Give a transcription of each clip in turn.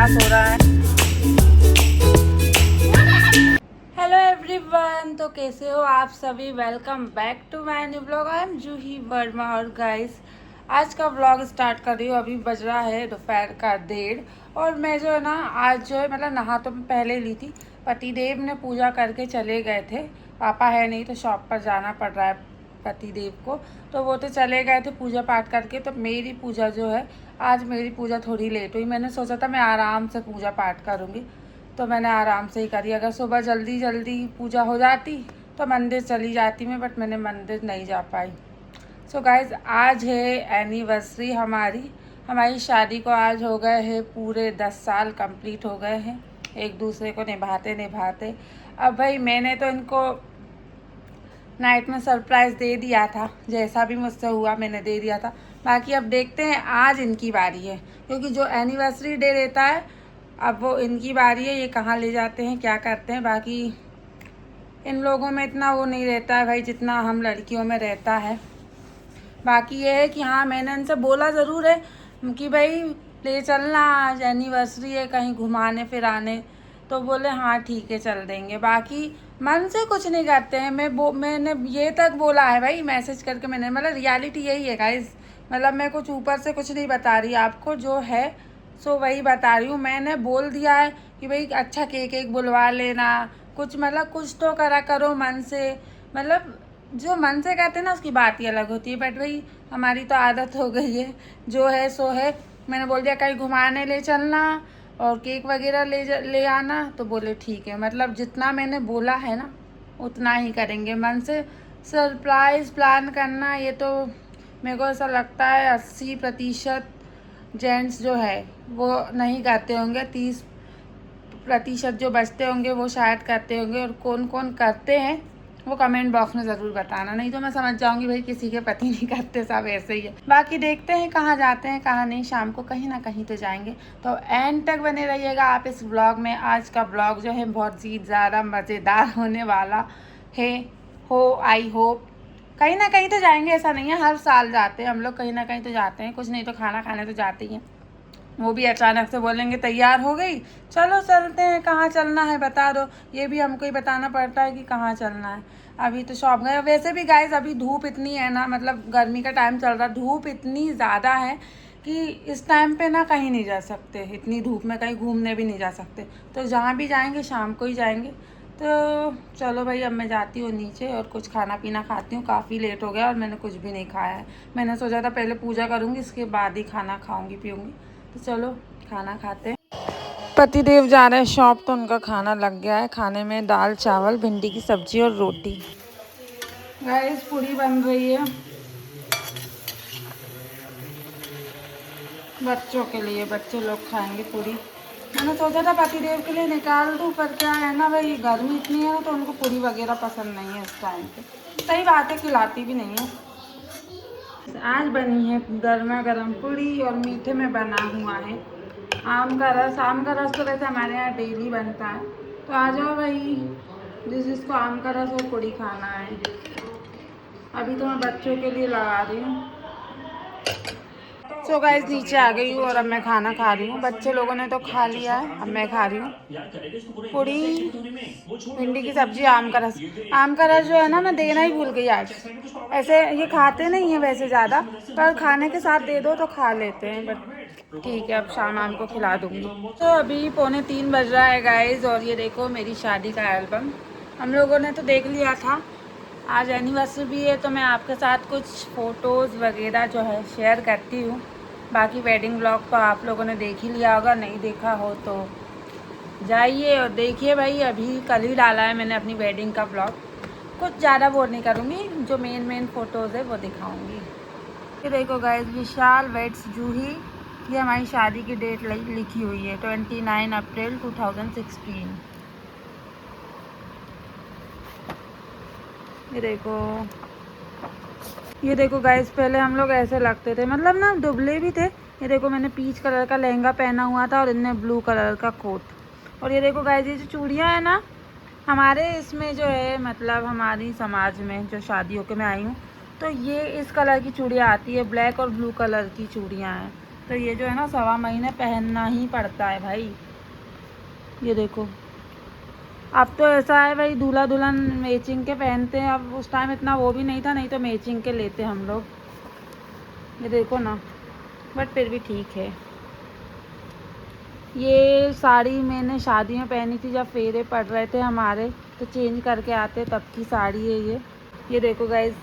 बकवास हो रहा है। हेलो एवरीवन, तो कैसे हो आप सभी। Welcome back to my new blog. I am Juhi Verma. और गाइस, आज का ब्लॉग स्टार्ट कर रही हूँ। अभी बज रहा है दोपहर का 1:30 और मैं जो है ना आज जो है मतलब नहा तो पहले ली थी। पतिदेव ने पूजा करके चले गए थे। पापा है नहीं तो शॉप पर जाना पड़ रहा है पतिदेव को, तो वो तो चले गए थे पूजा पाठ करके। तो मेरी पूजा जो है, आज मेरी पूजा थोड़ी लेट हुई। मैंने सोचा था मैं आराम से पूजा पाठ करूँगी, तो मैंने आराम से ही करी। अगर सुबह जल्दी जल्दी पूजा हो जाती तो मंदिर चली जाती मैं, बट मैंने मंदिर नहीं जा पाई। सो गाइज, आज है एनिवर्सरी हमारी शादी को। आज हो गए हैं पूरे 10 साल कंप्लीट हो गए हैं एक दूसरे को निभाते निभाते। अब भाई मैंने तो इनको नाइट में सरप्राइज़ दे दिया था, जैसा भी मुझसे हुआ मैंने दे दिया था। बाकी अब देखते हैं, आज इनकी बारी है, क्योंकि जो एनिवर्सरी डे रहता है अब वो इनकी बारी है। ये कहाँ ले जाते हैं, क्या करते हैं। बाकी इन लोगों में इतना वो नहीं रहता है भाई जितना हम लड़कियों में रहता है। बाकी ये है कि हाँ, मैंने इनसे बोला ज़रूर है कि भाई ले चलना, आज एनिवर्सरी है, कहीं घुमाने फिराने। तो बोले हाँ ठीक है चल देंगे। बाकी मन से कुछ नहीं करते हैं। मैंने ये तक बोला है भाई मैसेज करके, मैंने मतलब रियलिटी यही है गाइस। मतलब मैं कुछ ऊपर से कुछ नहीं बता रही आपको, जो है सो वही बता रही हूँ। मैंने बोल दिया है कि भाई अच्छा केक एक बुलवा लेना, कुछ मतलब कुछ तो करा करो मन से। मतलब जो मन से कहते हैं ना उसकी बात ही अलग होती है। बट भाई हमारी तो आदत हो गई है, जो है सो है। मैंने बोल दिया कहीं घुमाने ले चलना और केक वगैरह ले आना, तो बोले ठीक है। मतलब जितना मैंने बोला है ना उतना ही करेंगे। मन से सरप्राइज़ प्लान करना, ये तो मेरे को ऐसा लगता है 80% जेंट्स जो है वो नहीं करते होंगे। 30% जो बचते होंगे वो शायद करते होंगे। और कौन कौन करते हैं वो कमेंट बॉक्स में ज़रूर बताना, नहीं तो मैं समझ जाऊंगी भाई किसी के पति नहीं करते, सब ऐसे ही है। बाकी देखते हैं कहाँ जाते हैं कहाँ नहीं। शाम को कहीं ना कहीं तो जाएंगे, तो एंड तक बने रहिएगा आप इस ब्लॉग में। आज का ब्लॉग जो है बहुत ही ज़्यादा मज़ेदार होने वाला है। आई होप कहीं ना कहीं तो जाएंगे। ऐसा नहीं है, हर साल जाते हैं हम लोग, कहीं ना कहीं तो जाते हैं। कुछ नहीं तो खाना खाने तो जाते ही हैं। वो भी अचानक से बोलेंगे तैयार हो गई, चलो चलते हैं। कहाँ चलना है बता दो, ये भी हमको ही बताना पड़ता है कि कहाँ चलना है। अभी तो शॉप गए। वैसे भी गाइस अभी धूप इतनी है ना, मतलब गर्मी का टाइम चल रहा, धूप इतनी ज़्यादा है कि इस टाइम पे ना कहीं नहीं जा सकते। इतनी धूप में कहीं घूमने भी नहीं जा सकते। तो जहाँ भी जाएंगे शाम को ही जाएंगे। तो चलो भाई, अब मैं जाती हूँ नीचे और कुछ खाना पीना खाती हूँ। काफ़ी लेट हो गया और मैंने कुछ भी नहीं खाया है। मैंने सोचा था पहले पूजा करूँगी, इसके बाद ही खाना खाऊँगी पीऊँगी। तो चलो खाना खाते हैं। पतिदेव जा रहे हैं शॉप, तो उनका खाना लग गया है। खाने में दाल चावल भिंडी की सब्जी और रोटी। गाइस पूरी बन रही है बच्चों के लिए, बच्चे लोग खाएंगे पूरी। मैंने सोचा था पतिदेव के लिए निकाल दूँ, पर क्या है ना भाई गर्मी इतनी है ना, तो उनको पूरी वगैरह पसंद नहीं है इस टाइम पे। सही बात है, खिलाती भी नहीं है। आज बनी है गर्मा गर्म पूड़ी और मीठे में बना हुआ है आम का रस। आम का रस तो वैसे हमारे यहाँ डेली बनता है। तो आ जाओ भाई, जिसको आम का रस और पूड़ी खाना है। अभी तो मैं बच्चों के लिए लगा रही हूँ। सो गाइस, नीचे आ गई हूँ और अब मैं खाना खा रही हूँ। बच्चे लोगों ने तो खा लिया है, अब मैं खा रही हूँ पूड़ी भिंडी की सब्जी आम का रस। आम का रस जो है ना मैं देना ही भूल गई आज। ऐसे ये खाते नहीं है वैसे ज़्यादा, पर खाने के साथ दे दो तो खा लेते हैं। बट ठीक है, अब शाम को खिला दूँगी। तो अभी 2:45 बज रहा है गाइस, और ये देखो मेरी शादी का एल्बम। हम लोगों ने तो देख लिया था, आज एनिवर्सरी भी है, तो मैं आपके साथ कुछ फ़ोटोज़ वगैरह जो है शेयर करती हूँ। बाकी वेडिंग ब्लॉग तो आप लोगों ने देख ही लिया होगा, नहीं देखा हो तो जाइए और देखिए भाई। अभी कल ही डाला है मैंने अपनी वेडिंग का ब्लॉग। कुछ ज़्यादा बोर नहीं करूँगी, जो मेन फ़ोटोज़ है वो दिखाऊँगी। ये देखो गाइस, विशाल वेड्स जूही, ये हमारी शादी की डेट लिखी हुई है 29 अप्रैल 2016। ये देखो गाइस, पहले हम लोग ऐसे लगते थे, मतलब ना दुबले भी थे। ये देखो मैंने पीच कलर का लहंगा पहना हुआ था और इनने ब्लू कलर का कोट। और ये देखो गाइस, ये जो चूड़ियाँ हैं ना, हमारे इसमें जो है मतलब हमारी समाज में जो शादियों के मैं आई हूँ, तो ये इस कलर की चूड़ियाँ आती है, ब्लैक और ब्लू कलर की चूड़ियाँ हैं। तो ये जो है ना 1.25 महीने पहनना ही पड़ता है भाई। ये देखो, अब तो ऐसा है भाई दूल्हा दुल्हन मैचिंग के पहनते हैं। अब उस टाइम इतना वो भी नहीं था, नहीं तो मैचिंग के लेते हम लोग। ये देखो ना, बट फिर भी ठीक है। ये साड़ी मैंने शादी में पहनी थी, जब फेरे पड़ रहे थे हमारे, तो चेंज करके आते तब की साड़ी है ये। ये देखो गाइस,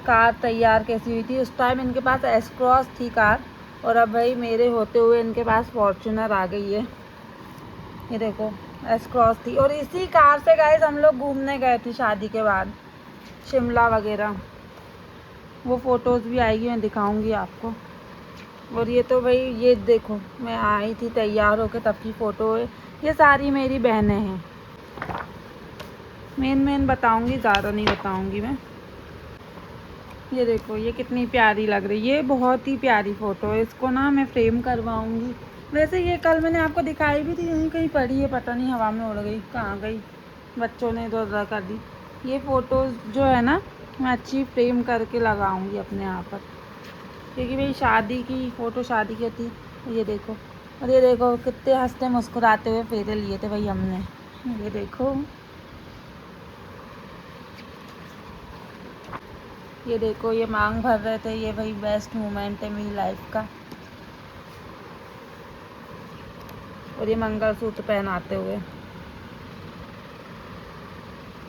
कार तैयार कैसी हुई थी। उस टाइम इनके पास एस क्रॉस थी कार, और अब भाई मेरे होते हुए इनके पास फॉर्च्यूनर आ गई है। ये देखो, एस क्रॉस थी, और इसी कार से गाइस हम लोग घूमने गए थे शादी के बाद, शिमला वगैरह। वो फ़ोटोज़ भी आएगी, मैं दिखाऊंगी आपको। और ये तो भाई ये देखो, मैं आई थी तैयार होकर तब की फ़ोटो है। ये सारी मेरी बहनें हैं। मेन बताऊंगी, ज़्यादा नहीं बताऊंगी मैं। ये देखो, ये कितनी प्यारी लग रही है। ये बहुत ही प्यारी फ़ोटो है। इसको ना मैं फ्रेम करवाऊंगी। वैसे ये कल मैंने आपको दिखाई भी थी, यहीं कहीं पड़ी है, पता नहीं हवा में उड़ गई, कहाँ गई, बच्चों ने इधर उधर कर दी। ये फ़ोटोज़ जो है ना, मैं अच्छी फ्रेम करके लगाऊंगी अपने यहाँ पर, क्योंकि भाई शादी की फ़ोटो शादी की थी। ये देखो, और ये देखो कितने हंसते मुस्कुराते हुए फेरे लिए थे भाई हमने। ये देखो, ये देखो, ये मांग भर रहे थे। ये भाई बेस्ट मोमेंट है मेरी लाइफ का। और ये मंगलसूत्र पहनाते हुए।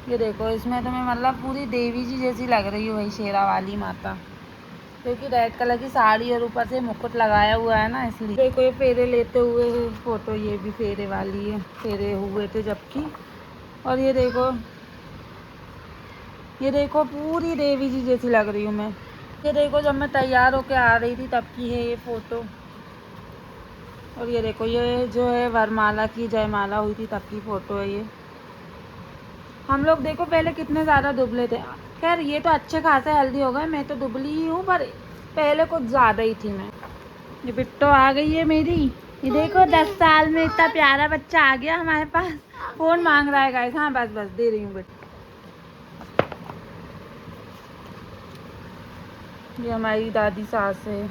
ये देखो, इसमें तो मैं मतलब पूरी देवी जी जैसी लग रही हूँ भाई, शेरा वाली माता, क्योंकि रेड कलर की साड़ी और ऊपर से मुकुट लगाया हुआ है ना, इसलिए। देखो, ये फेरे लेते हुए फ़ोटो, ये भी फेरे वाली है, फेरे हुए थे जबकि। और ये देखो, ये देखो पूरी देवी जी जैसी लग रही हूँ मैं। ये देखो, जब मैं तैयार होके आ रही थी तब की है ये फ़ोटो। और ये देखो, ये जो है वरमाला की जयमाला हुई थी तब की फ़ोटो है ये। हम लोग देखो पहले कितने ज़्यादा दुबले थे। खैर ये तो अच्छे खासे हेल्दी हो गए, मैं तो दुबली ही हूँ, पर पहले कुछ ज़्यादा ही थी मैं। ये बिट्टो आ गई है मेरी। ये देखो, 10 साल में इतना प्यारा बच्चा आ गया हमारे पास। फ़ोन मांग रहा है गाइस। हाँ बस बस दे रही हूँ बेटा। ये हमारी दादी सास है।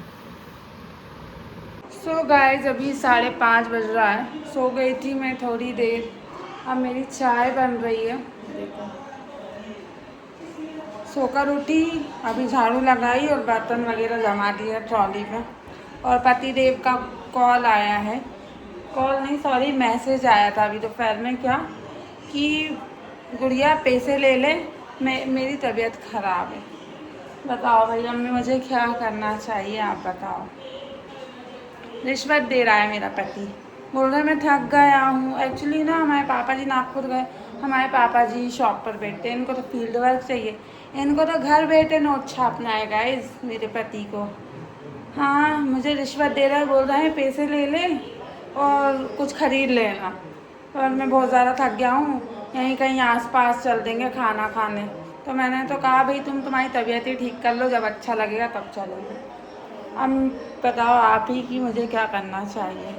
सो गाइस, अभी 5:30 बज रहा है। सो गई थी मैं थोड़ी देर। अब मेरी चाय बन रही है। देखो, सोकर उठी, अभी झाड़ू लगाई और बर्तन वगैरह जमा दिया ट्रॉली में। और पतिदेव का कॉल आया है, कॉल नहीं सॉरी मैसेज आया था अभी दोपहर में, क्या कि गुड़िया पैसे ले ले, मेरी तबीयत ख़राब है। बताओ भाई अम्मी, मुझे क्या करना चाहिए, आप बताओ। रिश्वत दे रहा है मेरा पति, बोल रहा है मैं थक गया हूँ। एक्चुअली ना हमारे पापा जी नागपुर गए। हमारे पापा जी शॉप पर बैठते हैं, इनको तो फील्ड वर्क चाहिए। इनको तो घर बैठे नोट छापना है गाइस, मेरे पति को। हाँ, मुझे रिश्वत दे रहा है, बोल रहा है पैसे ले ले और कुछ ख़रीद लेना। और मैं बहुत ज़्यादा थक गया हूँ, यहीं कहीं आसपास चल देंगे खाना खाने। तो मैंने तो कहा भाई तुम्हारी तबीयत ही ठीक कर लो, जब अच्छा लगेगा तब चलेंगे। अब बताओ आप ही कि मुझे क्या करना चाहिए।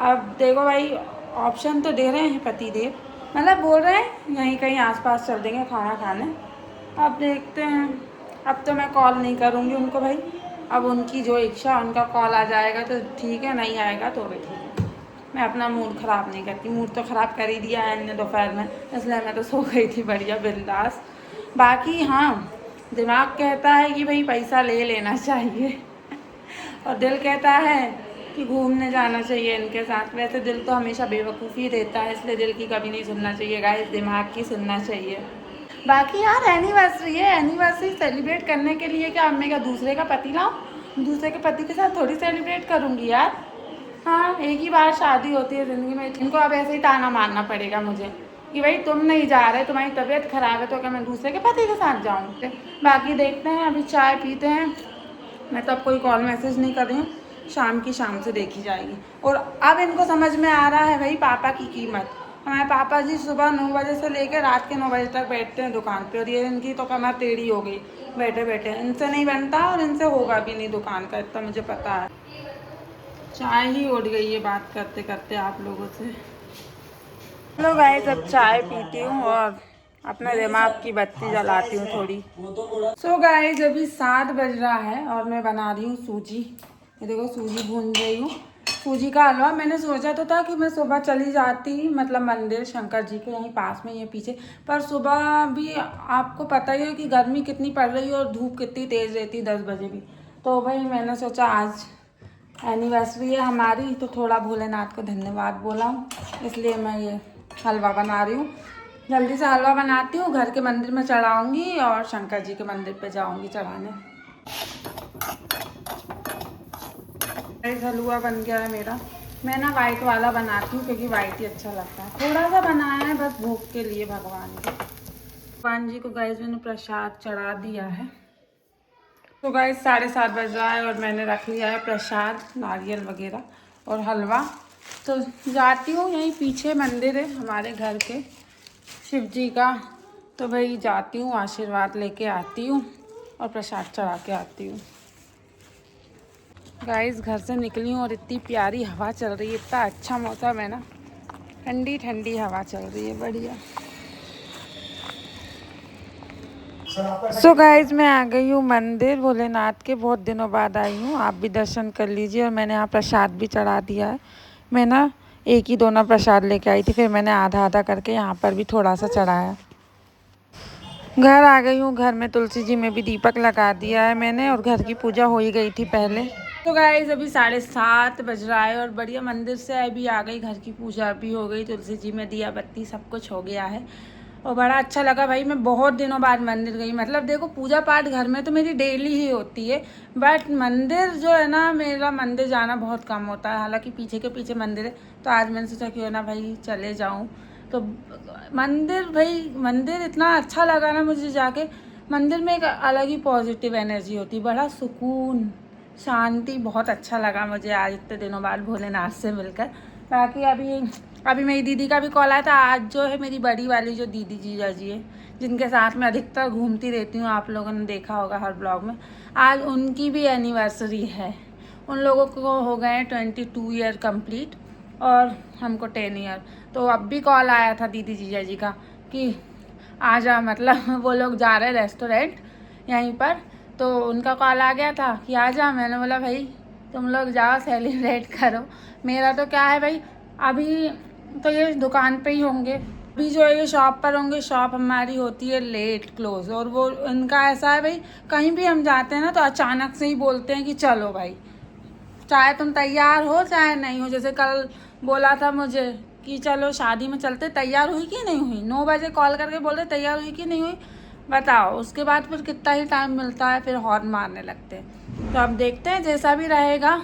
अब देखो भाई, ऑप्शन तो दे रहे हैं पतिदेव, मतलब बोल रहे हैं यहीं कहीं आसपास चल देंगे खाना खाने। अब देखते हैं। अब तो मैं कॉल नहीं करूँगी उनको भाई। अब उनकी जो इच्छा, उनका कॉल आ जाएगा तो ठीक है, नहीं आएगा तो भी ठीक है। मैं अपना मूड ख़राब नहीं करती। मूड तो ख़राब कर ही दिया है इनने दोपहर में, इसलिए मैं तो सो गई थी बढ़िया बिंदास। बाकी हाँ, दिमाग कहता है कि भाई पैसा ले लेना चाहिए और दिल कहता है कि घूमने जाना चाहिए इनके साथ। वैसे दिल तो हमेशा बेवकूफ़ी देता है, इसलिए दिल की कभी नहीं सुनना चाहिए गाइस, दिमाग की सुनना चाहिए। बाकी यार एनिवर्सरी है, एनिवर्सरी सेलिब्रेट करने के लिए क्या मैं क्या दूसरे का पति लाऊं? दूसरे के पति के साथ थोड़ी सेलिब्रेट करूँगी यार। हाँ, एक ही बार शादी होती है ज़िंदगी में। इनको अब ऐसे ही ताना मारना पड़ेगा मुझे कि भाई तुम नहीं जा रहे, तुम्हारी तबीयत ख़राब है, तो क्या मैं दूसरे के पति के साथ जाऊँ? बाकी देखते हैं, अभी चाय पीते हैं। मैं तो अब कोई कॉल मैसेज नहीं कर रही हूँ, शाम की शाम से देखी जाएगी। और अब इनको समझ में आ रहा है भाई पापा की कीमत। हमारे पापा जी सुबह 9 बजे से लेकर रात के 9 बजे तक बैठते हैं दुकान पे, और ये इनकी तो कमर टेढ़ी हो गई बैठे बैठे। इनसे नहीं बनता और इनसे होगा भी नहीं दुकान का, इतना मुझे पता है। चाय ही उड़ गई है बात करते करते आप लोगों से। चलो गाइस, अब चाय पीती हूँ और अपने दिमाग की बत्ती जलाती हूँ थोड़ी। सो गाइस, अभी 7 बज रहा है और मैं बना रही हूँ सूजी। ये देखो सूजी भून रही हूँ। सूजी का हलवा मैंने सोचा तो था कि मैं सुबह चली जाती, मतलब मंदिर शंकर जी के यहीं पास में, ये पीछे, पर सुबह भी आपको पता ही है कि गर्मी कितनी पड़ रही है और धूप कितनी तेज़ रहती है 10 बजे भी। तो भाई मैंने सोचा आज एनिवर्सरी है हमारी, तो थोड़ा भोलेनाथ को धन्यवाद बोला हूँ, इसलिए मैं ये हलवा बना रही हूँ। जल्दी से हलवा बनाती हूँ, घर के मंदिर में चढ़ाऊँगी और शंकर जी के मंदिर पे जाऊँगी चढ़ाने। हलवा बन गया है मेरा। मैं ना वाइट वाला बनाती हूँ क्योंकि वाइट ही अच्छा लगता है। थोड़ा सा बनाया है बस भोग के लिए भगवान जी को गाइस मैंने प्रसाद चढ़ा दिया है। तो गाइस 7:30 बज रहा है और मैंने रख लिया है प्रसाद, नारियल वगैरह और हलवा। तो जाती हूँ, यहीं पीछे मंदिर है हमारे घर के शिव जी का, तो भाई जाती हूँ, आशीर्वाद लेके आती हूँ और प्रसाद चढ़ा के आती हूँ। गाइस घर से निकली हूँ और इतनी प्यारी हवा चल रही है, इतना अच्छा मौसम है ना, ठंडी ठंडी हवा चल रही है, बढ़िया। सो गाइस मैं आ गई हूँ मंदिर भोलेनाथ के, बहुत दिनों बाद आई हूँ, आप भी दर्शन कर लीजिए। और मैंने यहाँ प्रसाद भी चढ़ा दिया है। मैं ना एक ही दोना प्रसाद लेके आई थी, फिर मैंने आधा आधा करके यहाँ पर भी थोड़ा सा चढ़ाया। घर आ गई हूँ, घर में तुलसी जी में भी दीपक लगा दिया है मैंने, और घर की पूजा हो ही गई थी पहले। तो गाइस अभी 7:30 बज रहा है और बढ़िया मंदिर से अभी आ गई, घर की पूजा भी हो गई, तुलसी जी में दिया बत्ती सब कुछ हो गया है और बड़ा अच्छा लगा भाई। मैं बहुत दिनों बाद मंदिर गई, मतलब देखो पूजा पाठ घर में तो मेरी डेली ही होती है, बट मंदिर जो है ना, मेरा मंदिर जाना बहुत कम होता है। हालांकि पीछे के पीछे मंदिर है, तो आज मैंने सोचा क्यों ना भाई चले जाऊँ। तो मंदिर, भाई मंदिर इतना अच्छा लगा ना मुझे जाके। मंदिर में एक अलग ही पॉजिटिव एनर्जी होती, बड़ा सुकून, शांति, बहुत अच्छा लगा मुझे आज इतने दिनों बाद भोलेनाथ से मिलकर। बाकी अभी मेरी दीदी का भी कॉल आया था। आज जो है मेरी बड़ी वाली जो दीदी जीजा जी है, जिनके साथ मैं अधिकतर घूमती रहती हूँ, आप लोगों ने देखा होगा हर ब्लॉग में, आज उनकी भी एनिवर्सरी है। उन लोगों को हो गए 22 ईयर कंप्लीट और हमको 10 ईयर। तो अब भी कॉल आया था दीदी जीजा जी का कि आ जा, मतलब वो लोग जा रहे हैं रेस्टोरेंट यहीं पर, तो उनका कॉल आ गया था कि आ जा। मैंने बोला भाई तुम लोग जाओ सेलिब्रेट करो, मेरा तो क्या है भाई, अभी तो ये दुकान पे ही होंगे, अभी जो ये शॉप पर होंगे। शॉप हमारी होती है लेट क्लोज, और वो इनका ऐसा है भाई, कहीं भी हम जाते हैं ना तो अचानक से ही बोलते हैं कि चलो भाई, चाहे तुम तैयार हो चाहे नहीं हो। जैसे कल बोला था मुझे कि चलो शादी में चलते, तैयार हुई कि नहीं हुई, 9 बजे कॉल करके बोल रहे तैयार हुई कि नहीं हुई, बताओ। उसके बाद फिर कितना ही टाइम मिलता है, फिर हॉर्न मारने लगते हैं। तो अब देखते हैं जैसा भी रहेगा।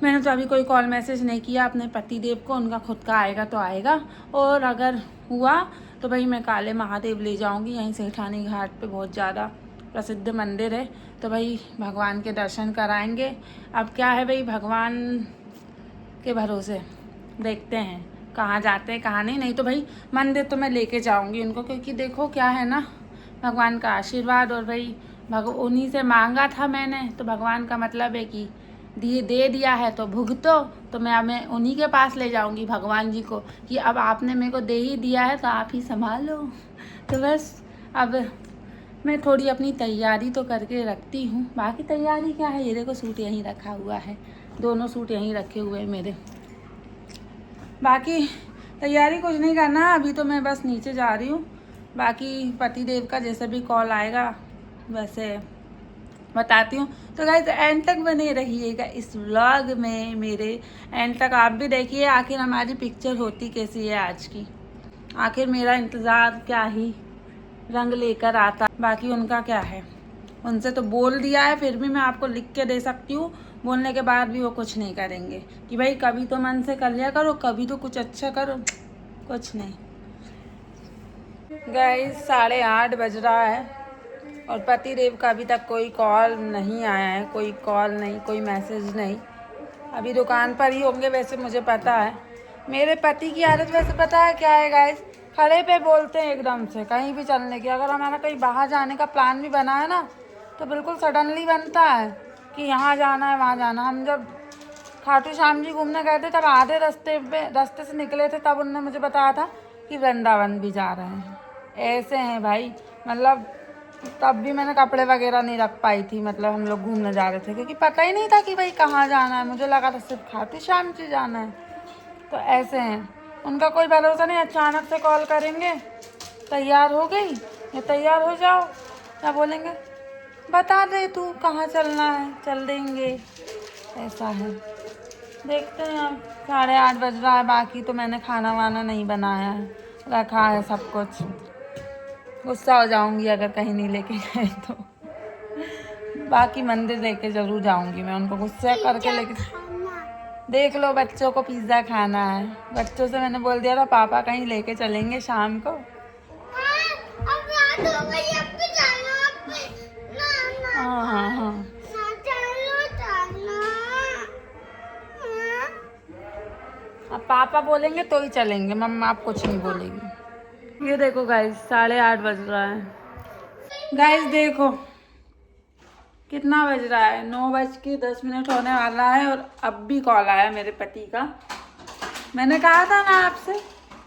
मैंने तो अभी कोई कॉल मैसेज नहीं किया अपने पति देव को, उनका खुद का आएगा तो आएगा, और अगर हुआ तो भाई मैं काले महादेव ले जाऊंगी, यहीं सेठानी घाट पे बहुत ज़्यादा प्रसिद्ध मंदिर है, तो भाई भगवान के दर्शन कराएंगे। अब क्या है भाई, भगवान के भरोसे, देखते हैं कहाँ जाते हैं कहाँ नहीं। नहीं तो भाई मंदिर तो मैं लेके जाऊंगी उनको, क्योंकि देखो क्या है ना, भगवान का आशीर्वाद, और भाई उन्हीं से मांगा था मैंने, तो भगवान का मतलब है कि दे दिया है तो भुगतो। तो मैं उन्हीं के पास ले जाऊंगी भगवान जी को कि अब आपने मेरे को दे ही दिया है तो आप ही संभालो। तो बस अब मैं थोड़ी अपनी तैयारी तो करके रखती हूँ। बाकी तैयारी क्या है, ये देखो सूट यहीं रखा हुआ है, दोनों सूट यहीं रखे हुए हैं मेरे। बाकी तैयारी कुछ नहीं करना, अभी तो मैं बस नीचे जा रही हूँ। बाकी पति देव का जैसे भी कॉल आएगा वैसे बताती हूँ। तो गाइस एंड तक बने रहिएगा इस व्लॉग में मेरे, एंड तक आप भी देखिए आखिर हमारी पिक्चर होती कैसी है आज की। आखिर मेरा इंतज़ार क्या ही रंग लेकर आता। बाकी उनका क्या है, उनसे तो बोल दिया है, फिर भी मैं आपको लिख के दे सकती हूँ, बोलने के बाद भी वो कुछ नहीं करेंगे कि भाई कभी तो मन से कर लिया करो, कभी तो कुछ अच्छा करो, कुछ नहीं। गाइस 8:30 बज रहा है और पति देव का अभी तक कोई कॉल नहीं आया है, कोई कॉल नहीं, कोई मैसेज नहीं। अभी दुकान पर ही होंगे वैसे, मुझे पता है। मेरे पति की आदत वैसे पता है क्या है गाइस, खड़े पे बोलते हैं एकदम से कहीं भी चलने की। अगर हमारा कहीं बाहर जाने का प्लान भी बना है ना, तो बिल्कुल सडनली बनता है कि यहाँ जाना है वहाँ जाना। हम जब खाटू श्याम जी घूमने गए थे, तब आधे रास्ते से निकले थे, तब उन्होंने मुझे बताया था कि वृंदावन भी जा रहे हैं। ऐसे हैं भाई, मतलब तब भी मैंने कपड़े वगैरह नहीं रख पाई थी, मतलब हम लोग घूमने जा रहे थे क्योंकि पता ही नहीं था कि भाई कहाँ जाना है। मुझे लगा था सिर्फ खाटू श्याम जी जाना है। तो ऐसे हैं, उनका कोई भरोसा नहीं, अचानक से कॉल करेंगे तैयार हो गई या तैयार हो जाओ, क्या बोलेंगे बता दे तू कहाँ चलना है, चल देंगे। ऐसा है, देखते हैं। अब 8:30 बज रहा है, बाकी तो मैंने खाना वाना नहीं बनाया है, रखा है सब कुछ। गुस्सा हो जाऊंगी अगर कहीं नहीं लेके गए तो। बाकी मंदिर लेके ज़रूर जाऊंगी मैं, उनको गुस्सा करके लेके। देख लो, बच्चों को पिज़्ज़ा खाना है। बच्चों से मैंने बोल दिया था पापा कहीं लेके चलेंगे शाम को। हाँ हाँ हाँ, अब पापा बोलेंगे तो ही चलेंगे, मम्मा आप कुछ नहीं बोलेगी। ये देखो गाइस, 8:30 बज रहा है। गाइस देखो कितना बज रहा है, 9:10 होने वाला है और अब भी कॉल आया मेरे पति का। मैंने कहा था ना आपसे,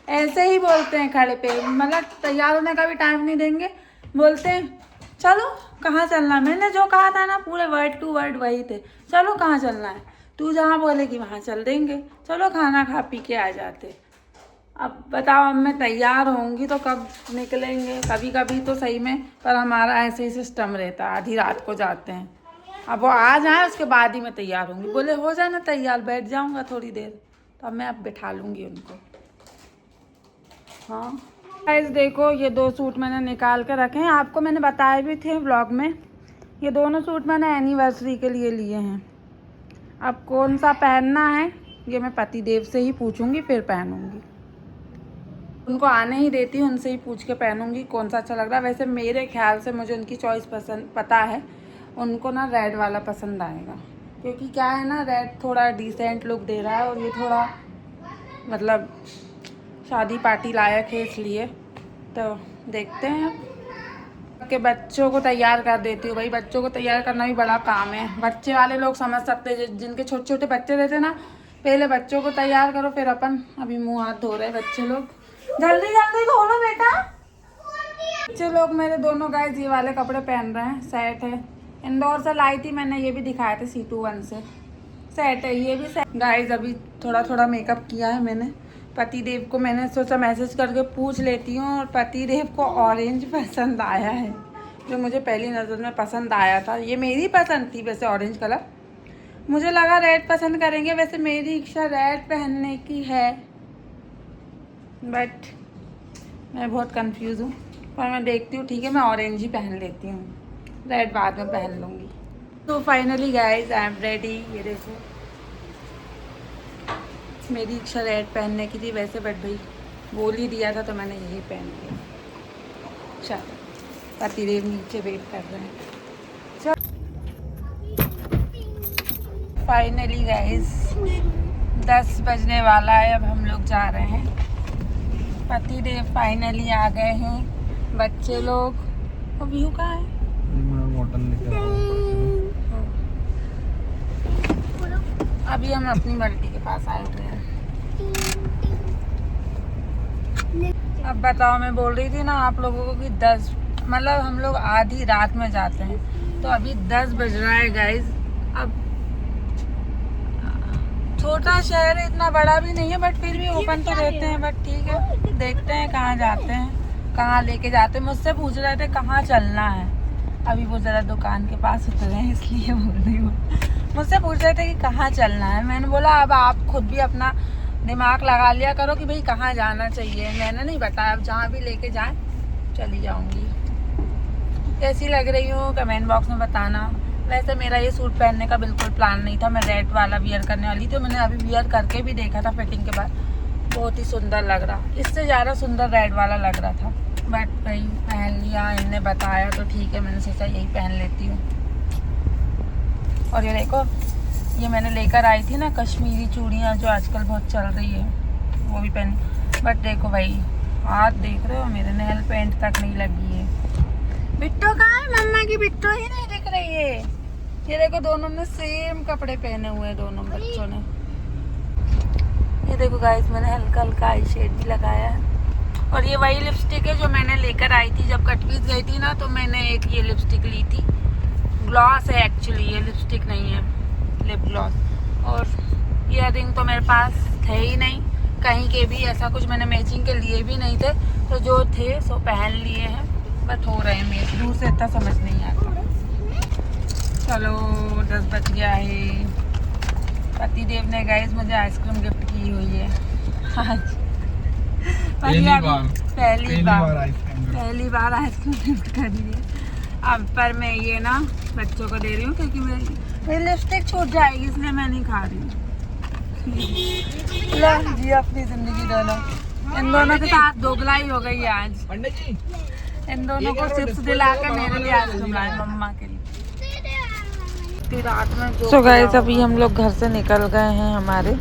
ऐसे ही बोलते हैं खड़े पे, मतलब तैयार होने का भी टाइम नहीं देंगे, बोलते हैं चलो कहाँ चलना। मैंने जो कहा था ना पूरे वर्ड टू वर्ड वही थे, चलो कहाँ चलना है, तू जहाँ बोलेगी वहाँ चल देंगे, चलो खाना खा पी के आ जाते। अब बताओ, अब मैं तैयार होंगी तो कब निकलेंगे, कभी कभी तो सही में, पर हमारा ऐसे ही सिस्टम रहता है, आधी रात को जाते हैं। अब वो आ जाए उसके बाद ही मैं तैयार होंगी। बोले हो जाना तैयार, बैठ जाऊंगा थोड़ी देर, तो अब मैं अब बिठा लूँगी उनको। हाँ गाइस देखो, ये 2 सूट मैंने निकाल के रखे हैं, आपको मैंने बताए भी थे व्लॉग में। ये दोनों सूट मैंने एनिवर्सरी के लिए लिए हैं। अब कौन सा पहनना है ये मैं पतिदेव से ही पूछूंगी, फिर पहनूंगी। उनको आने ही देती हूँ, उनसे ही पूछ के पहनूंगी कौन सा अच्छा लग रहा है। वैसे मेरे ख्याल से मुझे उनकी चॉइस पसंद पता है, उनको ना रेड वाला पसंद आएगा, क्योंकि क्या है ना, रेड थोड़ा डिसेंट लुक दे रहा है और ये थोड़ा मतलब शादी पार्टी लायक है, इसलिए तो देखते हैं। के बच्चों को तैयार कर देती हूँ। भाई बच्चों को तैयार करना भी बड़ा काम है, बच्चे वाले लोग समझ सकते हैं, जिनके छोटे छोटे बच्चे रहते हैं ना, पहले बच्चों को तैयार करो फिर अपन। अभी मुंह हाथ धो रहे हैं बच्चे लोग, जल्दी जल्दी धो लो बेटा। बच्चे लोग मेरे दोनों गाइस ये वाले कपड़े पहन रहे हैं, सेट है, इंदौर से लाई थी मैंने, ये भी दिखाए थे C21 से, सेट है ये भी सेट। गाइस अभी थोड़ा थोड़ा मेकअप किया है मैंने। पतिदेव को मैंने सोचा मैसेज करके पूछ लेती हूँ, और पतिदेव को ऑरेंज पसंद आया है, जो मुझे पहली नज़र में पसंद आया था। ये मेरी पसंद थी वैसे ऑरेंज कलर, मुझे लगा रेड पसंद करेंगे, वैसे मेरी इच्छा रेड पहनने की है, बट मैं बहुत कंफ्यूज हूँ। पर मैं देखती हूँ, ठीक है मैं ऑरेंज ही पहन लेती हूँ, रेड बाद में पहन लूँगी। तो finally guys I am ready. ये देखो मेरी इच्छा रेड पहनने की थी वैसे, बट भाई बोल ही दिया था तो मैंने यही पहन लिया। चलो पतिदेव नीचे वेट कर रहे हैं। फाइनली गाइस 10 बजने वाला है, अब हम लोग जा रहे हैं। पतिदेव फाइनली आ गए हैं, बच्चे लोग। और व्यू कहाँ है? अभी हम अपनी मल्टी के पास आए हुए हैं। अब बताओ, मैं बोल रही थी ना आप लोगों को कि 10 मतलब हम लोग आधी रात में जाते हैं, तो अभी 10 बज रहा है गाइज। अब छोटा शहर है, इतना बड़ा भी नहीं है, बट फिर भी ओपन तो रहते हैं। बट ठीक है, देखते हैं कहाँ जाते हैं, कहाँ लेके जाते हैं। मुझसे पूछ रहे थे कहाँ चलना है, अभी वो ज़रा दुकान के पास उतरे हैं इसलिए बोल रही हूँ। मुझसे पूछ रहे थे कि कहाँ चलना है, मैंने बोला अब आप खुद भी अपना दिमाग लगा लिया करो कि भाई कहाँ जाना चाहिए। मैंने नहीं बताया, अब जहाँ भी लेके जाएं चली जाऊँगी। कैसी लग रही हूँ कमेंट बॉक्स में बताना। वैसे मेरा ये सूट पहनने का बिल्कुल प्लान नहीं था, मैं रेड वाला वियर करने वाली थी। मैंने अभी वियर करके भी देखा था फिटिंग के बाद, बहुत ही सुंदर लग रहा, इससे ज़्यादा सुंदर रेड वाला लग रहा था। बट भाई पहन लिया, इनने बताया तो ठीक है, मैंने सोचा यही पहन लेती हूँ। और ये देखो, ये मैंने लेकर आई थी ना कश्मीरी चूड़ियाँ जो आजकल बहुत चल रही है, वो भी पहनी। बट देखो भाई, हाथ देख रहे हो मेरे, नेल पेंट तक नहीं लगी है। बिट्टो कहाँ है? मम्मा की बिट्टो ही नहीं दिख रही है। ये देखो दोनों ने सेम कपड़े पहने हुए हैं, दोनों बच्चों ने। ये देखो गाइस, मैंने हल्का हल्का आई शेड भी लगाया है। और ये वही लिपस्टिक है जो मैंने लेकर आई थी जब कटपीस गई थी ना, तो मैंने एक ये लिपस्टिक ली थी। ग्लॉस है एक्चुअली, ये लिपस्टिक नहीं है, लिप ग्लॉस। और ईयररिंग तो मेरे पास थे ही नहीं कहीं के भी, ऐसा कुछ मैंने मैचिंग के लिए भी नहीं थे, तो जो थे सो पहन लिए हैं। बट हो रहे हैं मेरे दूर से इतना समझ नहीं आता। चलो 10 बज गया है। पति देव ने गाइस मुझे आइसक्रीम गिफ्ट की हुई है आज। पहली बार आइसक्रीम गिफ्ट कर दी है। अब पर मैं ये ना बच्चों को दे रही हूँ क्योंकि मेरी लिपस्टिक छूट जाएगी, इसलिए मैं नहीं खा रही हूँ। जी अपनी जिंदगी दोनों, इन दोनों के साथ दोगलाई हो गई आज। इन दोनों को चिप्स दिला के मेरे लिए आइसक्रीम लाए, मम्मा के लिए। रात में सो गाइस अभी हम लोग घर से निकल गए हैं हमारे।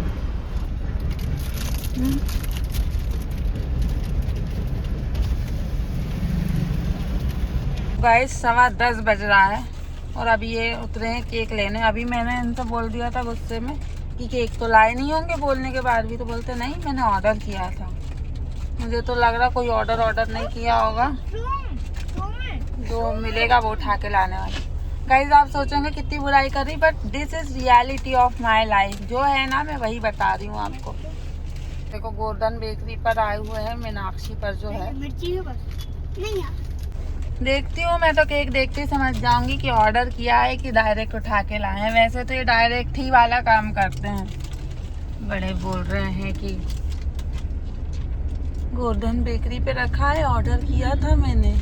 गाइस 10:15 बज रहा है और अभी ये उतरे हैं केक लेने। अभी मैंने इनसे बोल दिया था गुस्से में कि केक तो लाए नहीं होंगे, बोलने के बाद भी तो बोलते नहीं मैंने ऑर्डर किया था। मुझे तो लग रहा कोई ऑर्डर नहीं किया होगा, जो मिलेगा वो उठा के लाने वाले। गाइस आप सोचेंगे कितनी बुराई कर रही, but this is reality of my life. जो है ना मैं वही बता रही हूँ आपको। देखो गोल्डन बेकरी पर आए हुए हैं, मीनाक्षी पर जो है। देखती हूँ मैं तो केक देखती समझ जाऊंगी कि ऑर्डर किया है कि डायरेक्ट उठा के लाए हैं। वैसे तो ये डायरेक्ट ही वाला काम करते हैं। बड़े बोल रहे हैं कि गोल्डन बेकरी पे रखा है, ऑर्डर किया था मैंने।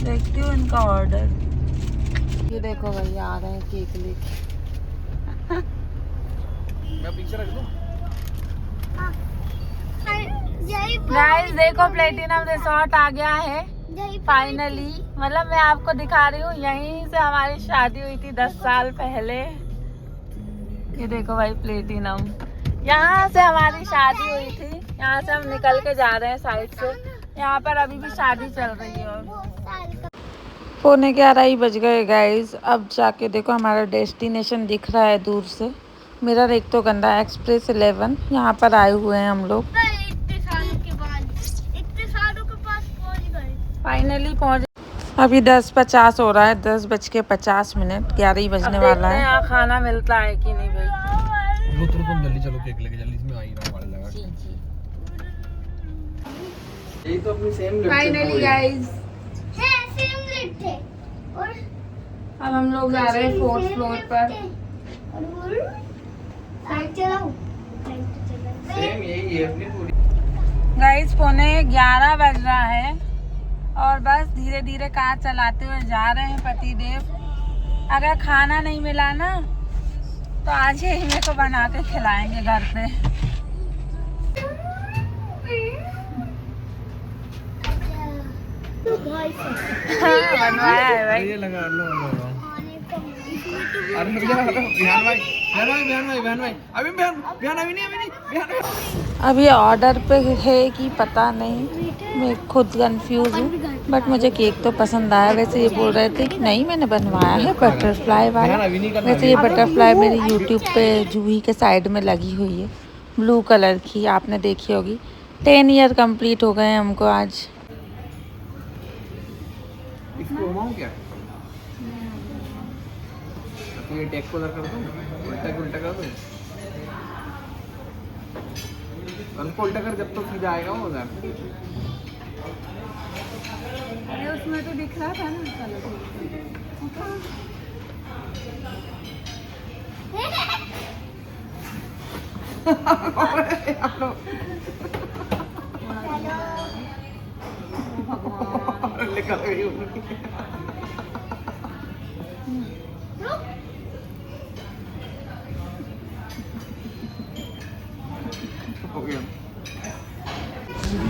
देखती हूँ इनका ऑर्डर। ये देखो भैया आ रहे हैं केक लेके। मैं पीछे रख दूं? गाइस देखो प्लेटिनम रिसोर्ट आ गया है फाइनली। मतलब मैं आपको दिखा रही हूँ, यहीं से हमारी शादी हुई थी 10 साल पहले। ये देखो भाई प्लेटिनम, यहाँ से हमारी शादी हुई थी। यहाँ से हम निकल के जा रहे हैं साइड से। यहाँ पर अभी भी शादी चल रही है। और 11:15 बज गए गाइस। अब जाके देखो हमारा डेस्टिनेशन दिख रहा है दूर से। मेरा एक तो गंदा एक्सप्रेस 11 यहाँ पर आए हुए हैं हम लोग। फाइनली पहुँच। अभी 10:50 हो रहा है, 10:50। 11 ही बजने वाला है। यहाँ खाना मिलता है कि नहीं भाई? तुम जल्दी चलो केक लेके, जल्दी इसमें आ ही रहा वाला लगा। यही तो अपनी सेम फाइनली गाइस और अब हम लोग जा रहे हैं 4th फ्लोर पर। सेम यही है अपनी पूरी। गाइस 11:15 बज रहा है और बस धीरे धीरे कार चलाते हुए जा रहे हैं पति देव। अगर खाना नहीं मिला ना तो आज ही मेरे को बना के खिलाएंगे घर पे। बनवाया है भाई। ये लगा लो अब ये ऑर्डर पे है कि पता नहीं, मैं खुद कंफ्यूज हूँ। बट मुझे केक तो पसंद आया। वैसे ये बोल रहे थे कि नहीं मैंने बनवाया है बटरफ्लाई वाला। वैसे ये बटरफ्लाई मेरी यूट्यूब पे जूही के साइड में लगी हुई है, ब्लू कलर की, आपने देखी होगी। 10 ईयर कंप्लीट हो गए हमको आज। इसको घुमाऊं क्या? तो ये टेक को कर दो, उल्टा कर दो। उनको उल्टा कर, जब तो सीधा आएगा वो उधर। अरे उसमें तो दिख रहा था ना।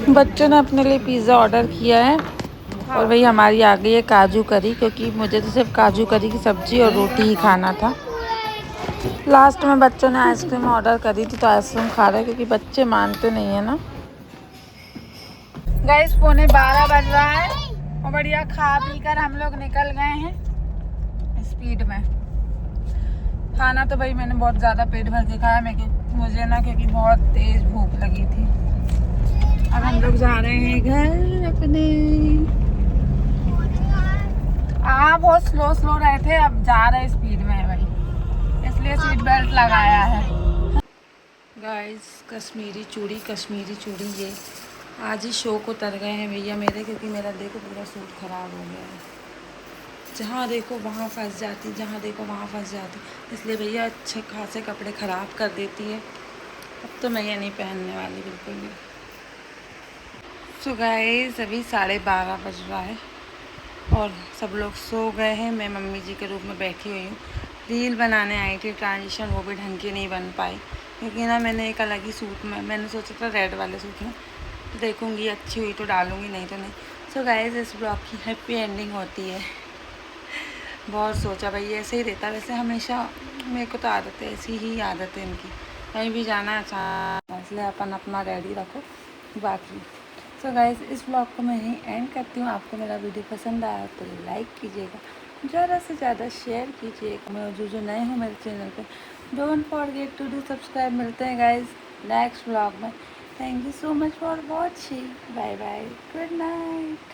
बच्चों ने अपने लिए पिज़्ज़ा ऑर्डर किया है और वही हमारी आ गई है काजू करी, क्योंकि मुझे तो सिर्फ काजू करी की सब्ज़ी और रोटी ही खाना था। लास्ट में बच्चों ने आइसक्रीम ऑर्डर करी थी तो आइसक्रीम खा रहे हैं, क्योंकि बच्चे मानते नहीं है ना। गाइस 11:15 बज रहा है और बढ़िया खा पी कर हम लोग निकल गए हैं स्पीड में। खाना तो भाई मैंने बहुत ज़्यादा पेट भर के खाया। मुझे ना क्योंकि बहुत तेज़ भूख लगी थी। अब हम लोग जा रहे हैं घर अपने। हाँ बहुत स्लो स्लो रहे थे, अब जा रहे स्पीड में है भाई, इसलिए सीट बेल्ट लगाया है। गाइस कश्मीरी चूड़ी ये आज ही शौक उतर गए हैं भैया मेरे, क्योंकि मेरा देखो पूरा सूट ख़राब हो गया है। जहाँ देखो वहाँ फंस जाती, जहाँ देखो वहाँ फंस जाती, इसलिए भैया अच्छे खासे कपड़े ख़राब कर देती है। अब तो मैं ये नहीं पहनने वाली बिल्कुल भी। सो गाइस अभी 12:30 बज रहा है और सब लोग सो गए हैं। मैं मम्मी जी के रूप में बैठी हुई हूँ, रील बनाने आई थी ट्रांजिशन, वो भी ढंग की नहीं बन पाई क्योंकि ना मैंने एक अलग ही सूट में, मैंने सोचा था रेड वाले सूट में, तो देखूँगी अच्छी हुई तो डालूँगी, नहीं तो नहीं। सो गाइस इस ब्लॉग की हैप्पी एंडिंग होती है। बहुत सोचा भाई ऐसे ही रहता, वैसे हमेशा मेरे को तो आदत है, ऐसी ही आदत है इनकी, कहीं भी जाना अच्छा, इसलिए अपन अपना रेडी रखो बाकी। सो गाइस इस ब्लॉग को मैं यहीं एंड करती हूँ। आपको मेरा वीडियो पसंद आया तो लाइक कीजिएगा, ज़्यादा से ज़्यादा शेयर कीजिएगा। मैं जो नए हो मेरे चैनल पे, don't forget to do subscribe. मिलते हैं गाइस नेक्स्ट ब्लॉग में। Thank you so much for watching, bye bye, good night.